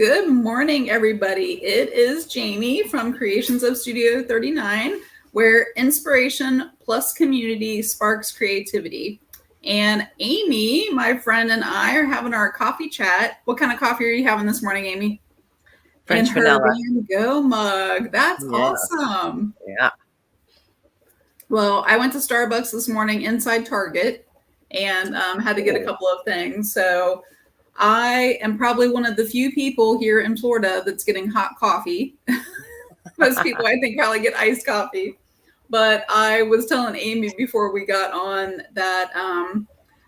Good morning, everybody. It is Jamie from Creations of Studio 39, where inspiration plus community sparks creativity. And Amy, my friend, and I are having our coffee chat. What kind of coffee are you having this morning, Amy? In French her vanilla. Van Gogh mug. That's Yeah. awesome. Yeah. Well, I went to Starbucks this morning inside Target and had to get a couple of things. So I am probably one of the few people here in Florida that's getting hot coffee. Most people, I think, probably get iced coffee. But I was telling Amy before we got on that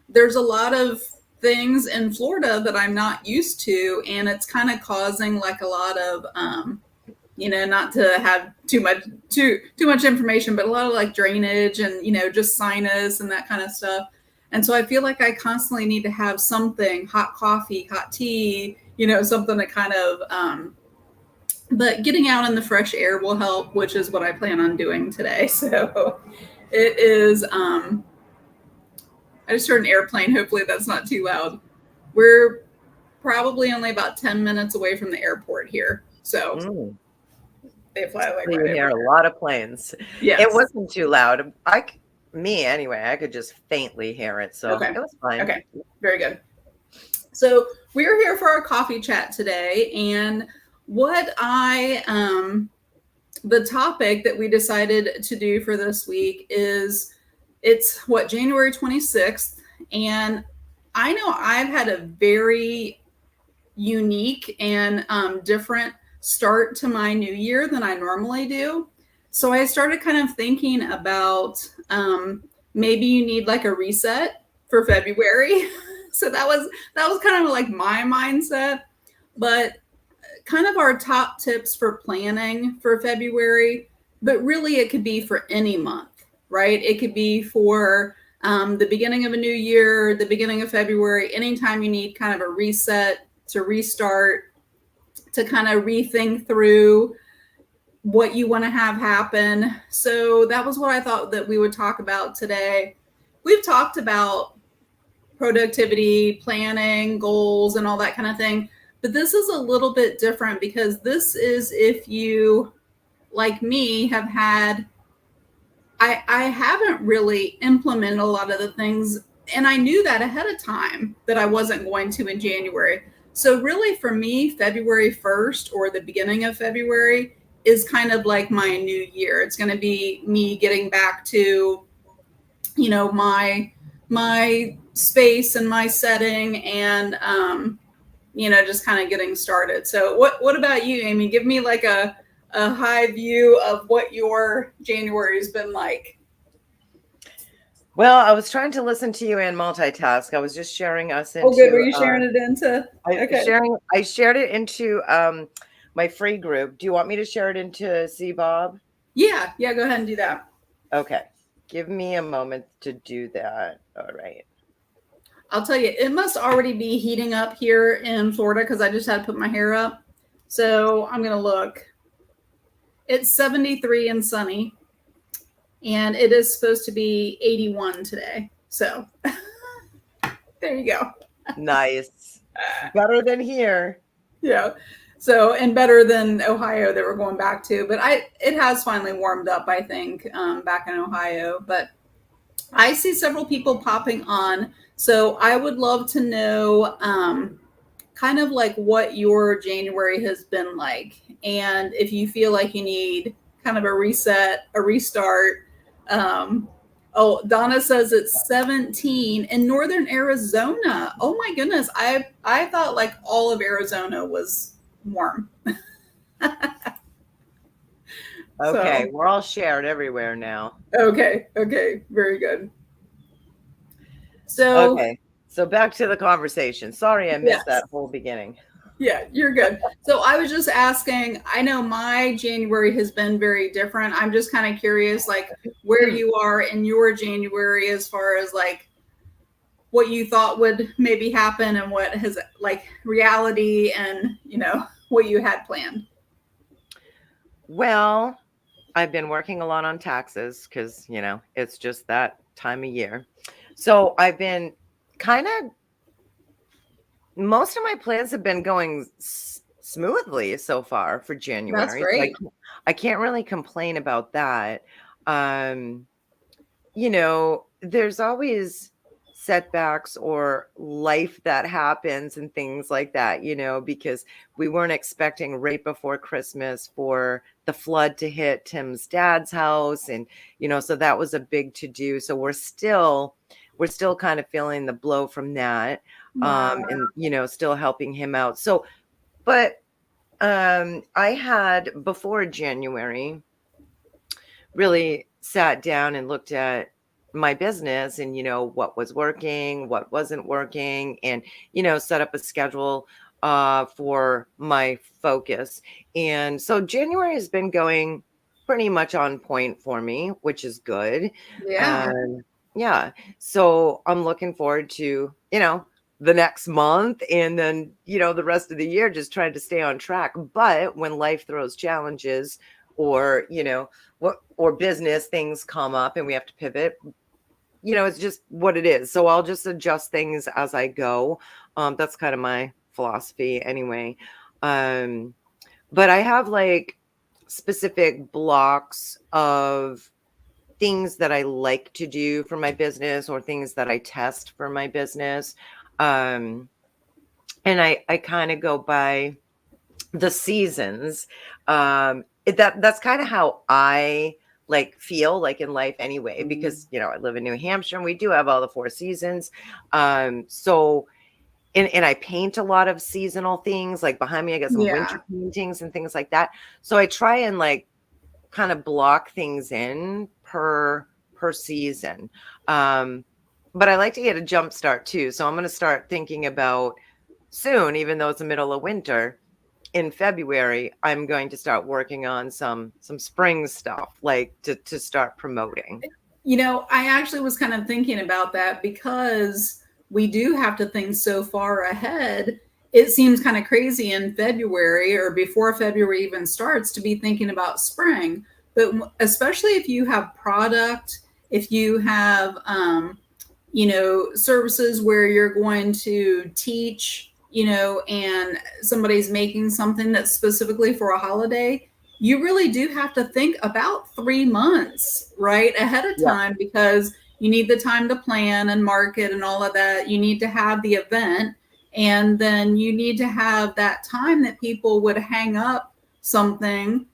there's a lot of things in Florida that I'm not used to, and it's kind of causing like a lot of not to have too much information, but a lot of like drainage and just sinus and that kind of stuff. And so I feel like I constantly need to have something, hot coffee, hot tea, something to kind of but getting out in the fresh air will help, which is what I plan on doing today. So it is I just heard an airplane. Hopefully that's not too loud. We're probably only about 10 minutes away from the airport here. So they fly like You right hear over a lot of planes. Yes. It wasn't too loud. Me anyway, I could just faintly hear it. So Okay. It was fine. Okay. Very good. So we're here for our coffee chat today. And what the topic that we decided to do for this week is January 26th. And I know I've had a very unique and different start to my new year than I normally do. So I started kind of thinking about maybe you need like a reset for February. So that was kind of like my mindset. But kind of our top tips for planning for February, but really it could be for any month, right? It could be for the beginning of a new year, the beginning of February, anytime you need kind of a reset to restart, to kind of rethink through what you want to have happen. So that was what I thought that we would talk about today. We've talked about productivity, planning, goals, and all that kind of thing. But this is a little bit different because this is if you, like me, have had, I haven't really implemented a lot of the things. And I knew that ahead of time that I wasn't going to in January. So really for me, February 1st or the beginning of February is kind of like my new year. It's going to be me getting back to, my space and my setting and, just kind of getting started. So what about you, Amy? Give me like a high view of what your January has been like. Well, I was trying to listen to you and multitask. I was just sharing us into. Oh, good. Were you sharing it into? Okay. I shared it into my free group. Do you want me to share it into CBOB? Yeah. Go ahead and do that. Okay. Give me a moment to do that. All right. I'll tell you, it must already be heating up here in Florida because I just had to put my hair up. So I'm going to look. It's 73 and sunny. And it is supposed to be 81 today. So there you go. Nice. Better than here. Yeah. So, and better than Ohio that we're going back to. But it has finally warmed up, I think, back in Ohio. But I see several people popping on. So I would love to know kind of like what your January has been like. And if you feel like you need kind of a reset, a restart. Donna says it's 17 in northern Arizona. Oh my goodness. I thought like all of Arizona was warm. Okay, we're all shared everywhere now. Okay, very good. So back to the conversation. Sorry I missed that whole beginning. Yeah, you're good. So I was just asking, I know my January has been very different. I'm just kind of curious, like where you are in your January as far as like what you thought would maybe happen and what has like reality and, what you had planned. Well, I've been working a lot on taxes because, it's just that time of year. So I've been most of my plans have been going smoothly so far for That's January. So great. I can't really complain about that. Um, there's always setbacks or life that happens and things like that, because we weren't expecting right before Christmas for the flood to hit Tim's dad's house. And, so that was a big to do. So we're still kind of feeling the blow from that. Wow. And, still helping him out. So, but I had before January really sat down and looked at my business and what was working, what wasn't working, and set up a schedule for my focus. And so January has been going pretty much on point for me, which is good. Yeah. Yeah, so I'm looking forward to the next month, and then the rest of the year, just trying to stay on track. But when life throws challenges, or or business things come up and we have to pivot, it's just what it is. So I'll just adjust things as I go. That's kind of my philosophy anyway. But I have like specific blocks of things that I like to do for my business, or things that I test for my business. Um, and I kind of go by the seasons. That's kind of how I like feel like in life anyway, because I live in New Hampshire and we do have all the 4 seasons. So and I paint a lot of seasonal things. Like behind me, I got some Yeah. winter paintings and things like that. So I try and like kind of block things in per season. But I like to get a jump start too. So I'm going to start thinking about soon, even though it's the middle of winter, in February, I'm going to start working on some spring stuff, like to start promoting. I actually was kind of thinking about that because we do have to think so far ahead. It seems kind of crazy in February or before February even starts to be thinking about spring. But especially if you have product, if you have, services where you're going to teach, and somebody's making something that's specifically for a holiday, you really do have to think about 3 months right ahead of Yeah. time, because you need the time to plan and market and all of that. You need to have the event, and then you need to have that time that people would hang up something,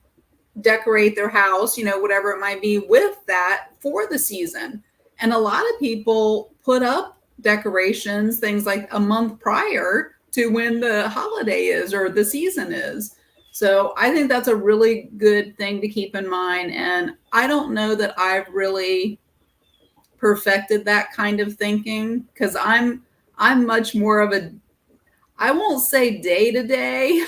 decorate their house, whatever it might be, with that for the season. And a lot of people put up decorations, things like a month prior to when the holiday is or the season is. So I think that's a really good thing to keep in mind. And I don't know that I've really perfected that kind of thinking, because I'm much more of a, I won't say day to day,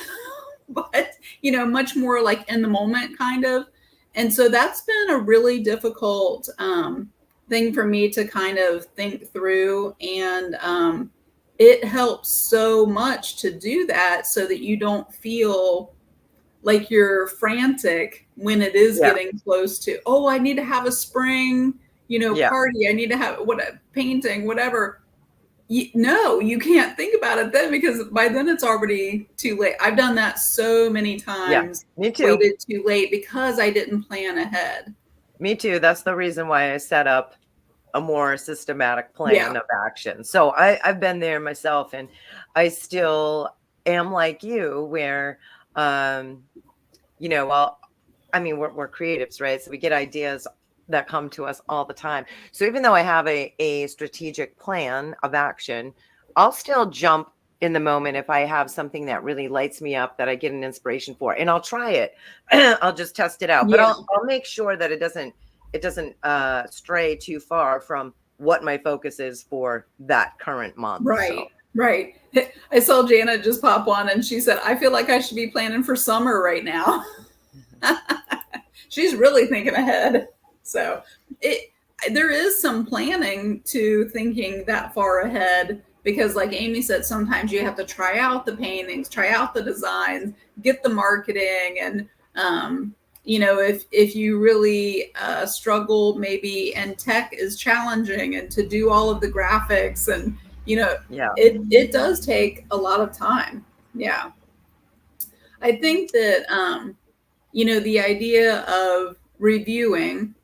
but much more like in the moment kind of. And so that's been a really difficult thing for me to kind of think through. And it helps so much to do that so that you don't feel like you're frantic when it is Yeah. getting close to, oh, I need to have a spring, Yeah. party. I need to have what a painting, whatever. No, you can't think about it then, because by then it's already too late. I've done that so many Yeah. times, Me too. waited too late because I didn't plan ahead. Me too. That's the reason why I set up a more systematic Yeah. plan of action. So I've been there myself, and I still am like you, where, well, I mean, we're creatives, right? So we get ideas that come to us all the time. So even though I have a strategic plan of action, I'll still jump in the moment if I have something that really lights me up, that I get an inspiration for, and I'll try it. I'll just test it out, but Yeah. I'll make sure that it doesn't stray too far from what my focus is for that current month. So Right. Right. I saw Janet just pop on and she said, I feel like I should be planning for summer right now. She's really thinking ahead. So it there is some planning to thinking that far ahead, because like Amy said, sometimes you have to try out the paintings, try out the designs, get the marketing, and if you really struggle maybe, and tech is challenging, and to do all of the graphics, and yeah. it does take a lot of time. Yeah. I think that, the idea of reviewing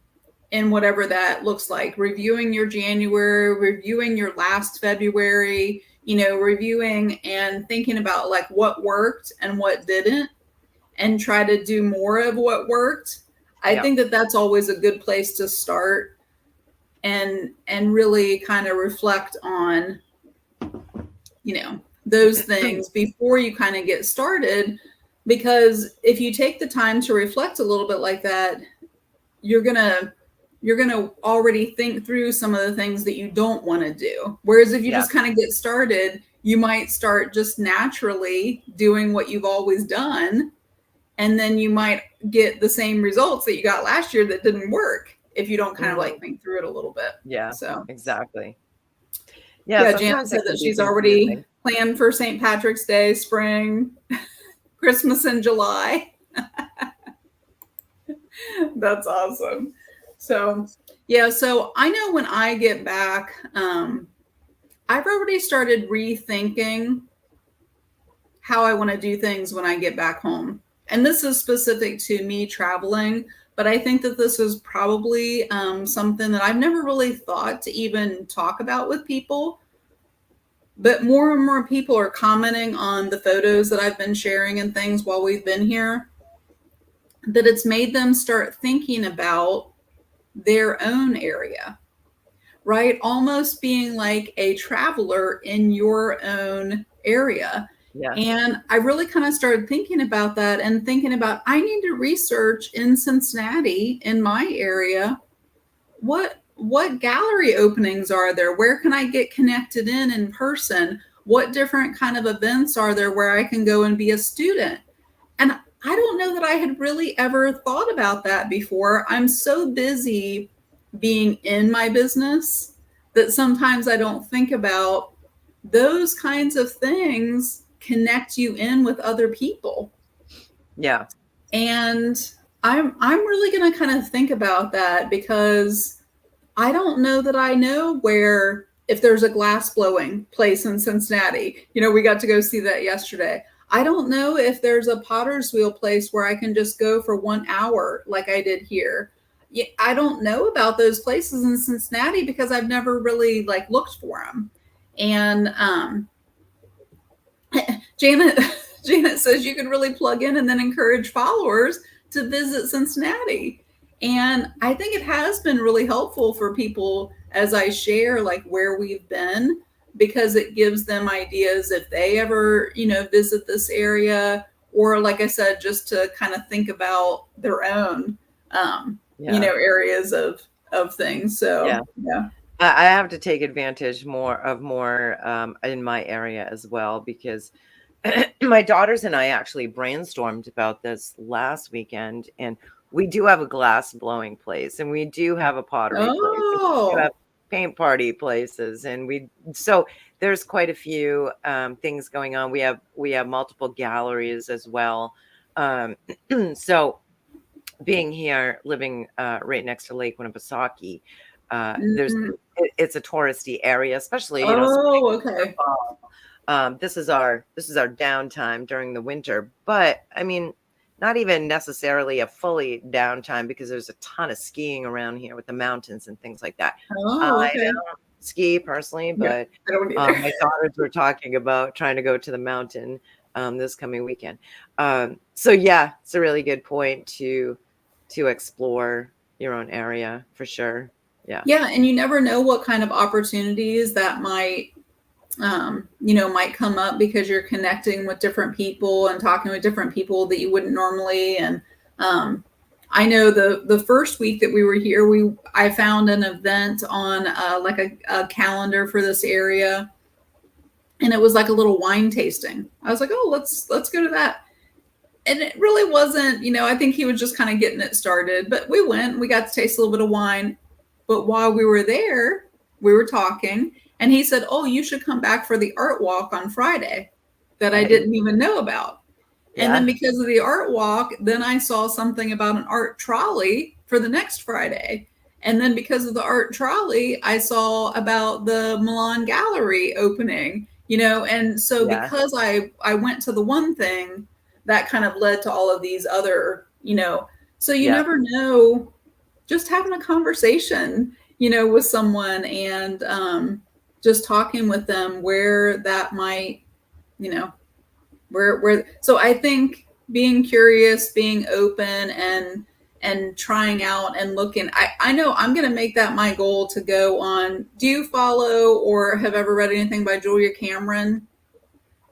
and whatever that looks like, reviewing your January, reviewing your last February, reviewing and thinking about like what worked and what didn't, and try to do more of what worked. I think that that's always a good place to start and really kind of reflect on, those things before you kind of get started. Because if you take the time to reflect a little bit like that, you're going to already think through some of the things that you don't want to do. Whereas if you just kind of get started, you might start just naturally doing what you've always done. And then you might get the same results that you got last year that didn't work if you don't kind of like think through it a little bit. Yeah, so exactly. Yeah, Janet said that she's already planned for St. Patrick's Day, spring, Christmas in July. That's awesome. So I know when I get back, I've already started rethinking how I want to do things when I get back home. And this is specific to me traveling, but I think that this is probably something that I've never really thought to even talk about with people. But more and more people are commenting on the photos that I've been sharing and things while we've been here, that it's made them start thinking about their own area, right? Almost being like a traveler in your own area. Yeah. And I really kind of started thinking about that and thinking about, I need to research in Cincinnati, in my area, what gallery openings are there? Where can I get connected in person? What different kind of events are there where I can go and be a student? And I don't know that I had really ever thought about that before. I'm so busy being in my business that sometimes I don't think about those kinds of things connect you in with other people. Yeah. And I'm really going to kind of think about that, because I don't know that I know where, if there's a glass blowing place in Cincinnati, we got to go see that yesterday. I don't know if there's a potter's wheel place where I can just go for 1 hour like I did here. I don't know about those places in Cincinnati because I've never really looked for them. And Janet says you can really plug in and then encourage followers to visit Cincinnati. And I think it has been really helpful for people as I share where we've been, because it gives them ideas if they ever, visit this area, or like I said, just to kind of think about their own, areas of things. So, yeah. I have to take advantage more in my area as well, because my daughters and I actually brainstormed about this last weekend, and we do have a glass blowing place, and we do have a pottery place, and we do have paint party places, and so there's quite a few things going on. We have multiple galleries as well. So being here, living right next to Lake Winnipesaukee, it's a touristy area, especially okay. This is our downtime during the winter, but I mean, not even necessarily a fully downtime, because there's a ton of skiing around here with the mountains and things like that. I don't ski personally, but my daughters were talking about trying to go to the mountain this coming weekend. So yeah, it's a really good point to explore your own area for sure. Yeah. Yeah. And you never know what kind of opportunities that might come up, because you're connecting with different people and talking with different people that you wouldn't normally. And I know the first week that we were here, I found an event on a calendar for this area, and it was like a little wine tasting. I was like, oh, let's go to that. And it really wasn't, I think he was just kind of getting it started, but we went, we got to taste a little bit of wine. But while we were there, we were talking, and he said, oh, you should come back for the art walk on Friday that I didn't even know about. Yeah. And then because of the art walk, then I saw something about an art trolley for the next Friday. And then because of the art trolley, I saw about the Milan Gallery opening, and so because I went to the one thing, that kind of led to all of these other, so you Yeah. never know, just having a conversation, with someone and just talking with them where that might, you know, so I think being curious, being open and trying out and looking. I know I'm going to make that my goal to go on. Do you follow or have ever read anything by Julia Cameron?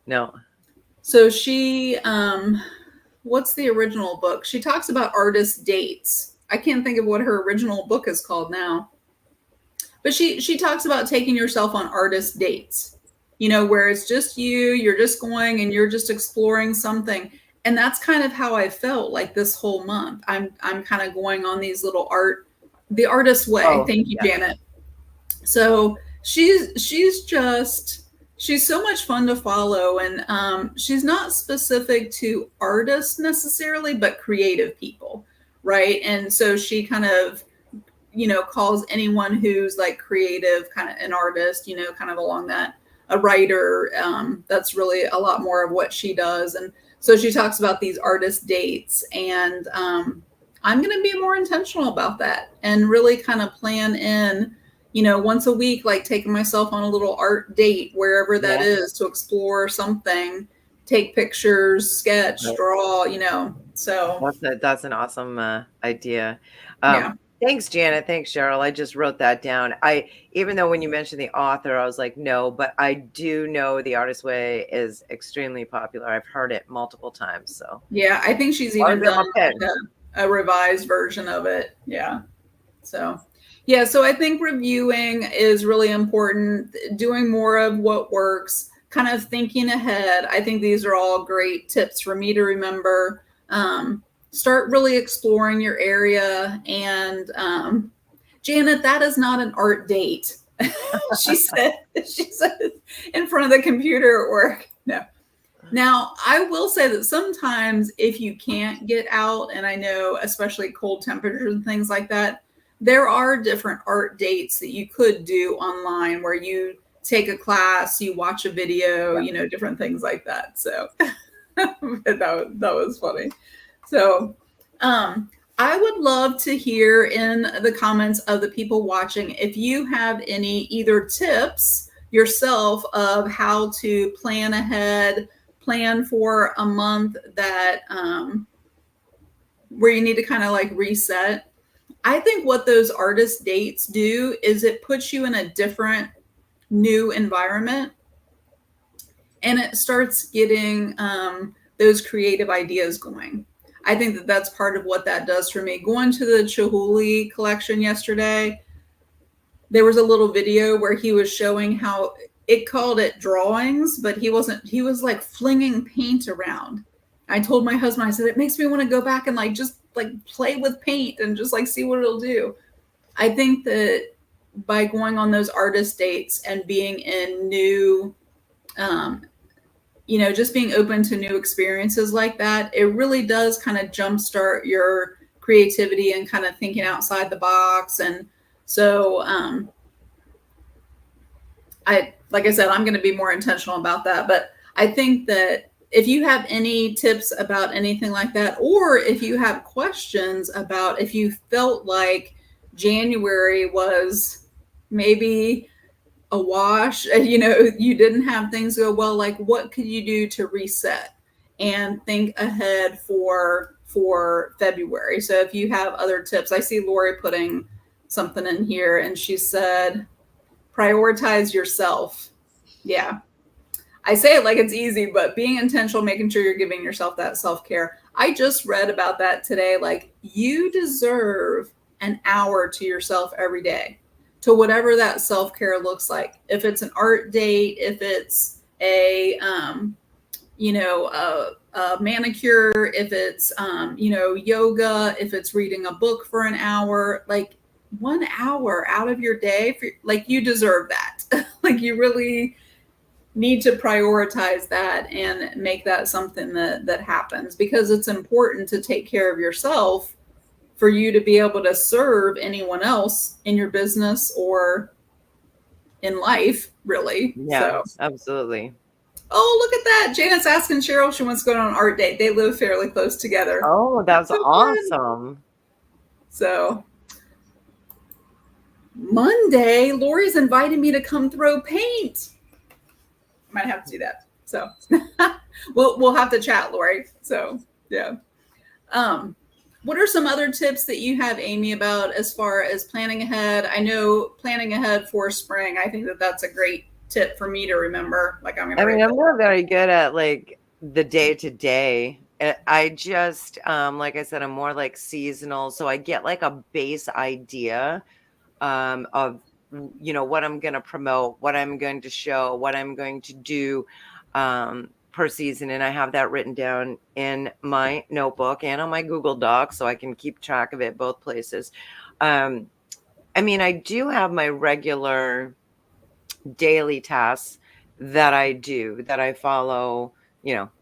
No. So she, what's the original book? She talks about artist dates. I can't think of what her original book is called now. But she talks about taking yourself on artist dates, where it's just you're just going and you're just exploring something. And that's kind of how I felt like this whole month. I'm kind of going on these little the artist way. Oh, Thank you, yeah. Janet. So she's so much fun to follow, and she's not specific to artists necessarily, but creative people, right? And so she kind of calls anyone who's like creative kind of an artist, kind of along that, a writer. That's really a lot more of what she does. And so she talks about these artist dates, and I'm going to be more intentional about that and really kind of plan in, once a week, like taking myself on a little art date, wherever that is, to explore something, take pictures, sketch, draw, so. That's an awesome idea. Yeah. Thanks, Janet. Thanks, Cheryl. I just wrote that down. Even though when you mentioned the author, I was like, no, but I do know The Artist Way is extremely popular. I've heard it multiple times. So yeah, I think she's even done like a revised version of it. Yeah. So I think reviewing is really important. Doing more of what works, kind of thinking ahead. I think these are all great tips for me to remember. Start really exploring your area. And Janet, that is not an art date. she said in front of the computer at work. No. Now, I will say that sometimes if you can't get out, and I know especially cold temperatures and things like that, there are different art dates that you could do online where you take a class, you watch a video, different things like that. So that was funny. So I would love to hear in the comments of the people watching if you have any either tips yourself of how to plan ahead, plan for a month that where you need to kind of like reset. I think what those artist dates do is it puts you in a different new environment, and it starts getting those creative ideas going. I think that that's part of what that does for me. Going to the Chihuly collection yesterday, there was a little video where he was showing how it called it drawings, but he was like flinging paint around. I told my husband, I said, it makes me want to go back and like just like play with paint and just like see what it'll do. I think that by going on those artist dates and being in new, just being open to new experiences like that, it really does kind of jumpstart your creativity and kind of thinking outside the box. And so, like I said, I'm going to be more intentional about that. But I think that if you have any tips about anything like that, or if you have questions about if you felt like January was maybe a wash, you didn't have things go well, like what could you do to reset and think ahead for February? So if you have other tips, I see Lori putting something in here and she said, prioritize yourself. Yeah. I say it like it's easy, but being intentional, making sure you're giving yourself that self-care. I just read about that today. Like, you deserve an hour to yourself every day, to whatever that self-care looks like. If it's an art date, if it's a manicure, if it's yoga, if it's reading a book for an hour, like 1 hour out of your day, like you deserve that. Like you really need to prioritize that and make that something that happens, because it's important to take care of yourself for you to be able to serve anyone else in your business or in life, really. Yeah, so, absolutely. Oh, look at that. Janet's asking Cheryl if she wants to go on an art date. They live fairly close together. Oh, that's So good. awesome. So Monday, Lori's invited me to come throw paint. I might have to do that. So we'll have to chat, Lori. So yeah. What are some other tips that you have, Amy, about as far as planning ahead? I know planning ahead for spring. I think that that's a great tip for me to remember. Like I'm I mean, gonna. I'm not very good at like the day to day. I just, like I said, I'm more like seasonal. So I get like a base idea of, what I'm going to promote, what I'm going to show, what I'm going to do per season. And I have that written down in my notebook and on my Google Doc so I can keep track of it both places. I mean, I do have my regular daily tasks that I do, that I follow,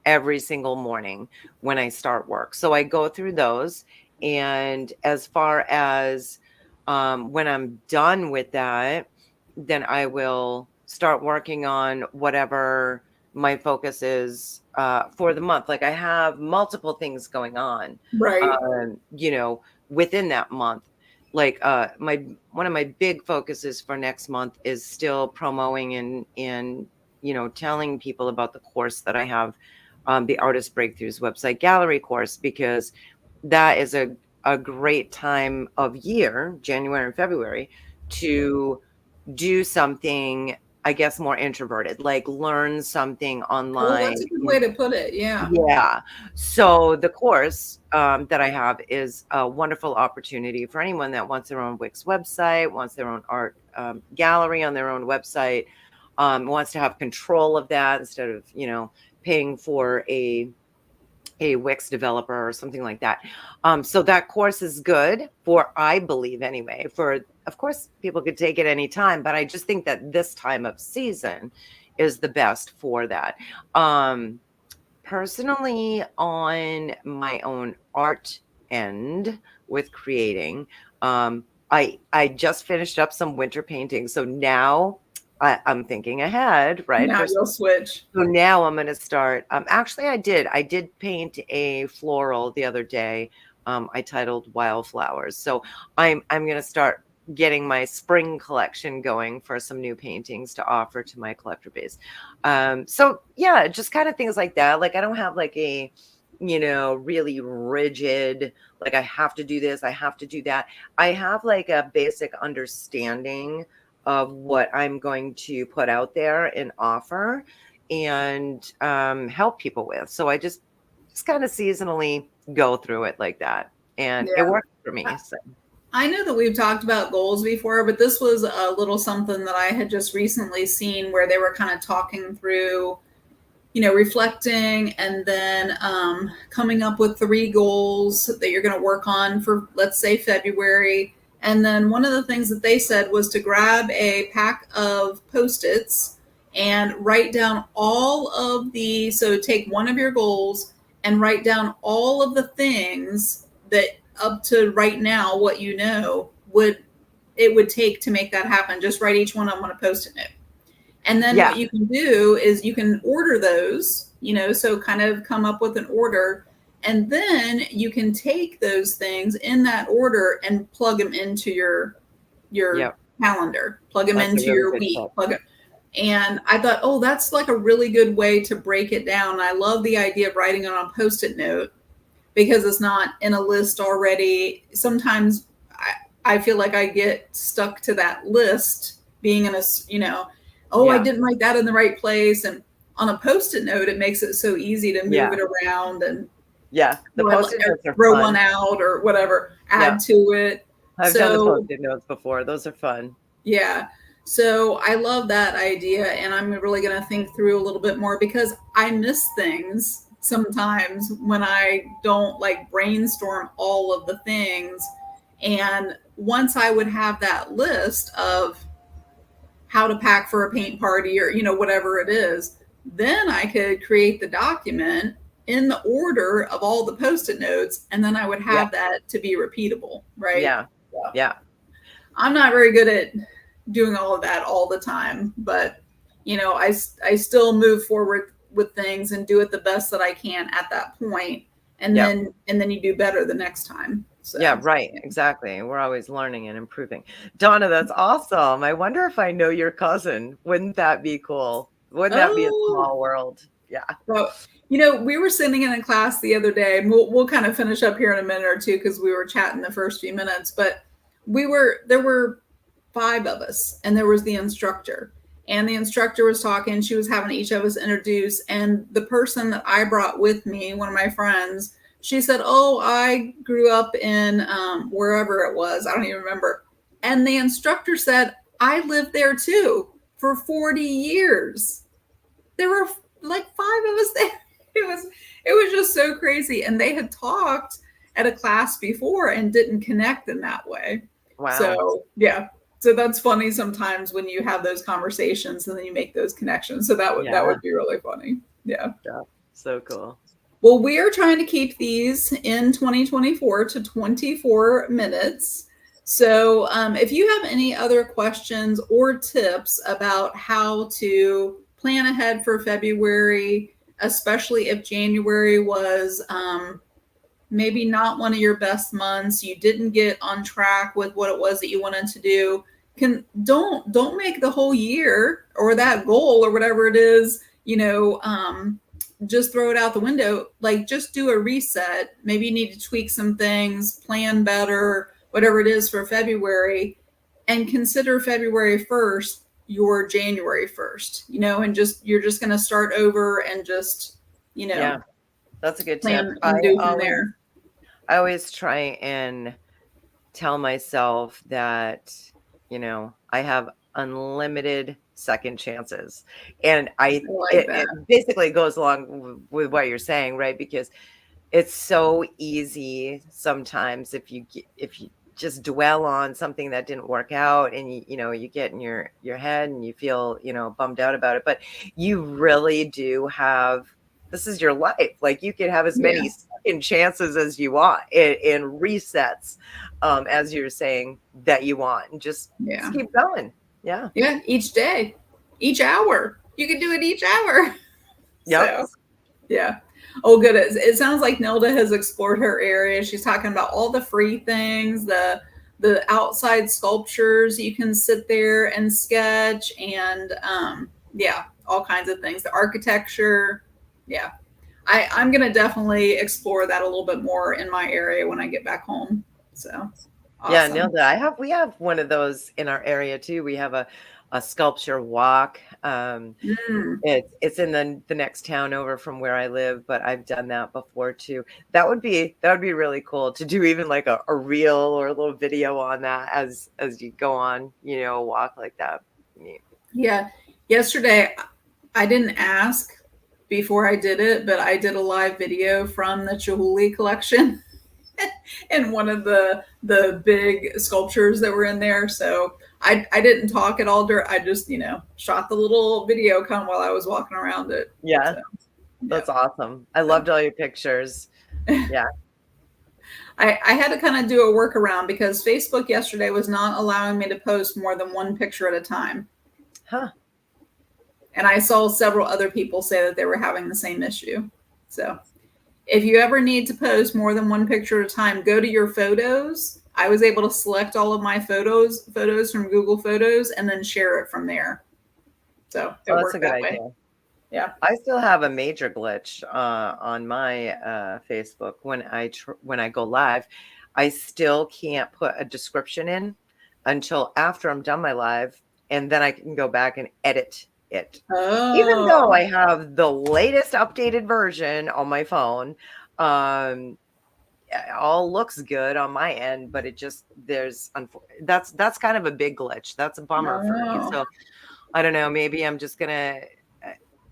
every single morning when I start work. So I go through those. And as far as when I'm done with that, then I will start working on whatever my focus is for the month. Like I have multiple things going on, Right. within that month. Like one of my big focuses for next month is still promoting and telling people about the course that I have, the Artist Breakthroughs website gallery course, because that is a great time of year, January and February, to do something, I guess, more introverted, like learn something Oh, online. that's a good way to put it. Yeah. Yeah. So the course that I have is a wonderful opportunity for anyone that wants their own Wix website, wants their own art gallery on their own website, wants to have control of that instead of, paying for a Wix developer or something like that. So that course is good for, I believe anyway, of course, people could take it anytime, but I just think that this time of season is the best for that. Personally, on my own art end with creating, I just finished up some winter painting. So now I'm thinking ahead, right? Now you'll switch. So now I'm going to start. Actually, I did paint a floral the other day. I titled Wildflowers. So I'm going to start getting my spring collection going for some new paintings to offer to my collector base. So yeah, just kind of things like that. Like I don't have like a, really rigid, like I have to do this, I have to do that. I have like a basic understanding of what I'm going to put out there and offer and help people with. So I just kind of seasonally go through it like that. And it Yeah. works for me. So. I know that we've talked about goals before, but this was a little something that I had just recently seen where they were kind of talking through, reflecting and then coming up with 3 goals that you're going to work on for, let's say, February. And then one of the things that they said was to grab a pack of Post-its and write down so take one of your goals and write down all of the things that up to right now, what would take to make that happen. Just write each one of them on a Post-it note. And then what you can do is you can order those, so kind of come up with an order. And then you can take those things in that order and plug them into your calendar, plug them into your week. And I thought, oh, that's like a really good way to break it down. I love the idea of writing it on a Post-it note because it's not in a list already. Sometimes I feel like I get stuck to that list being in a, I didn't write that in the right place. And on a Post-it note, it makes it so easy to move it around and the Post-it notes are throw fun. one out or whatever, add to it. I've done the Post-it notes before. Those are fun. Yeah. So I love that idea. And I'm really going to think through a little bit more because I miss things sometimes when I don't like brainstorm all of the things. And once I would have that list of how to pack for a paint party or, whatever it is, then I could create the document in the order of all the Post-it notes. And then I would have that to be repeatable. Right. Yeah. I'm not very good at doing all of that all the time, but I still move forward with things and do it the best that I can at that point, and Yep. then you do better the next time. So Yeah, right. Exactly. We're always learning and improving. Donna, that's awesome. I wonder if I know your cousin. Wouldn't that be cool? Wouldn't that be a Oh, small world? Yeah. well, we were sitting in a class the other day, and we'll kind of finish up here in a minute or two because we were chatting the first few minutes, but there were five of us, and there was the instructor. And the instructor was talking, she was having each of us introduce, and the person that I brought with me, one of my friends, she said, "Oh, I grew up in wherever it was. I don't even remember." And the instructor said, "I lived there too for 40 years." There were like five of us there. It was just so crazy. And they had talked at a class before and didn't connect in that way. Wow. So yeah. So that's funny sometimes when you have those conversations and then you make those connections. So that would be really funny. Yeah. Yeah. So cool. Well, we are trying to keep these in 2024 to 24 minutes. So if you have any other questions or tips about how to plan ahead for February, especially if January was maybe not one of your best months, you didn't get on track with what it was that you wanted to do, don't make the whole year or that goal or whatever it is, just throw it out the window. Like, just do a reset. Maybe you need to tweak some things, plan better, whatever it is for February, and consider February 1st your January 1st, and you're just going to start over and just, Yeah, that's a good plan tip. and do from there. I always try and tell myself that, I have unlimited second chances. And it basically goes along with what you're saying, right? Because it's so easy sometimes if you just dwell on something that didn't work out, and you get in your head and you feel, bummed out about it. But you really do have, this is your life. Like, you can have as many second chances as you want in resets, as you're saying, that you want, and just keep going. Yeah. Yeah. Each day, each hour, you can do it each hour. Yep. So, yeah. Oh, good. It sounds like Nilda has explored her area. She's talking about all the free things, the outside sculptures you can sit there and sketch, and all kinds of things. The architecture. Yeah. I'm going to definitely explore that a little bit more in my area when I get back home. So, awesome. Yeah, Nilda, we have one of those in our area too. We have a sculpture walk. It's in the next town over from where I live, but I've done that before too. That would be really cool to do, even like a reel or a little video on that as you go on, a walk like that. Yeah. Yesterday, I didn't ask before I did it, but I did a live video from the Chihuly collection and one of the big sculptures that were in there. So I didn't talk at all. I just, shot the little video while I was walking around it. Yeah. So, that's awesome. I loved all your pictures. Yeah. I had to kind of do a workaround because Facebook yesterday was not allowing me to post more than one picture at a time. Huh. And I saw several other people say that they were having the same issue. So if you ever need to post more than one picture at a time, go to your photos. I was able to select all of my photos from Google Photos and then share it from there. So that's a good idea. Yeah. I still have a major glitch on my Facebook when I go live. I still can't put a description in until after I'm done my live, and then I can go back and edit it. Oh. Even though I have the latest updated version on my phone, it all looks good on my end, but it just that's kind of a big glitch. That's a bummer for me. So I don't know, maybe I'm just gonna,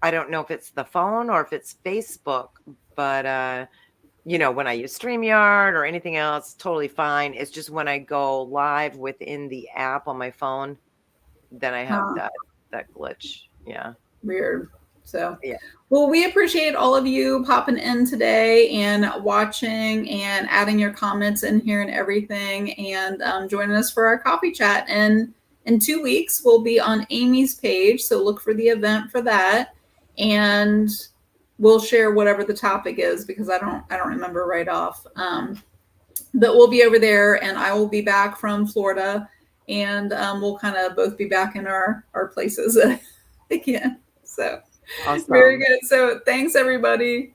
I don't know if it's the phone or if it's Facebook, but when I use StreamYard or anything else, totally fine. It's just when I go live within the app on my phone, then I have that glitch. Yeah. Weird. So, yeah. Well, we appreciate all of you popping in today and watching and adding your comments in here and everything, and joining us for our coffee chat. And in 2 weeks, we'll be on Amy's page. So look for the event for that. And we'll share whatever the topic is because I don't remember right off. But we'll be over there, and I will be back from Florida, and we'll kind of both be back in our places again. So Awesome. very good. So thanks, everybody.